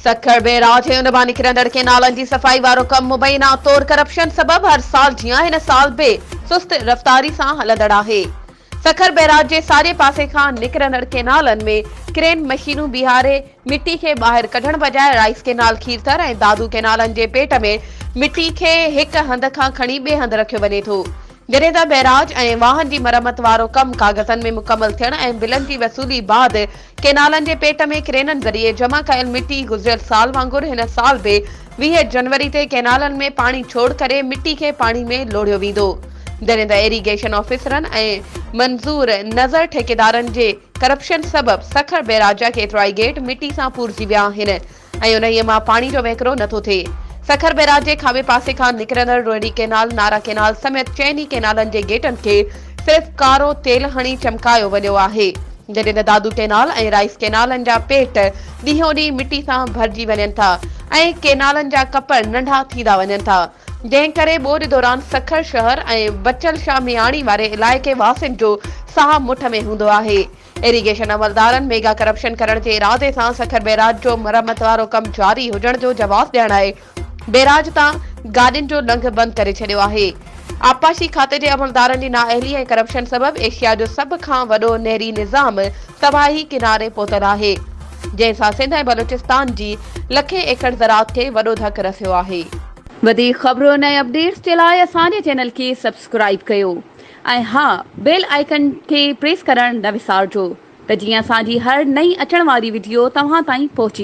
Sukkur barrage ऐं उन मां निकिरंदड़ केनालनि जी सफ़ाई वारो कमु मुबैना तौर करप्शन सबबि हर साल जीअं हिन साल बि सुस्त रफ़्तारी सां हलंदड़ आहे। सखर बैराज जे साॼे पासे खां निकिरंदड़ केनालनि में क्रेन मशीनूं बीहारे मिटी खे ॿाहिरि कढण बजाए राइस केनाल खीरथर ऐं दादू केनालनि जे पेट में मिटी खे हिक हंध खां खणी ॿिए हंधि रखियो वञे थो। जॾहिं त बैराज ऐं वाहन जी मरम्मत वारो कमु कागज़नि में मुकमल थियण ऐं बिलनि जी वसूली बाद केनालनि जे पेट में क्रेननि ज़रिए जमा कयल मिटी गुज़िरियल साल वांगुरु हिन साल बि 20 जनवरी ते केनालनि में पाणी छोड़ करे मिटी खे पाणी में लोढ़ियो वेंदो। जॾहिं त इरीगेशन ऑफिसरनि ऐं मंज़ूर नज़र ठेकेदारनि जे करप्शन सबबि सखर बैराज जा केतिरा गेट मिटी सां पूरजी विया आहिनि ऐं उन्हीअ मां पाणी जो वहिकिरो नथो थिए। सखर बैराज जे खाॿे पासे खां निकिरंदड़ रोहिणी केनाल, नारा केनाल समेत चइनी केनालनि जे गेटनि खे सिर्फ़ कारो तेल हणी चमकायो वञो आहे। जॾहिं त दादू केनाल ऐं राइस केनालनि जा पेट ॾींहों ॾींहुं मिटी सां भरिजी वञनि था ऐं केनालनि जा कपड़ नंढा थींदा वञनि था, जंहिं करे ॿोॾि दौरान सखर शहर ऐं बचल शाह मियाणी वारे इलाइक़े वासियुनि जो साह मुठ में हूंदो आहे। इरीगेशन अमलदारनि मेगा करप्शन करण जे इरादे सां सखर बैराज जो मरम्मत वारो कमु जारी हुजण जो जवाबु ॾियण आहे बैराज तां गाॾियुनि जो लंघ बंदि करे छॾियो आहे। आबपाशी खाते जे अमलदारनि जी नाअहली ऐं करप्शन सबबि एशिया जो सभ खां वॾो नहरी निज़ाम तबाही किनारे पहुतल आहे, जंहिं सां सिंध ऐं बलूचिस्तान जी लखे एकड़ ज़राअत खे वॾो धकु रसियो आहे। वधीक ख़बरुनि ऐं अपडेट्स जे लाइ असांजे चैनल खे सब्सक्राइब कयो ऐं हा, बेल आइकन खे प्रेस करणु न विसारिजो त जीअं असांजी हर नई अचण वारी वीडियो तव्हां ताईं पहुची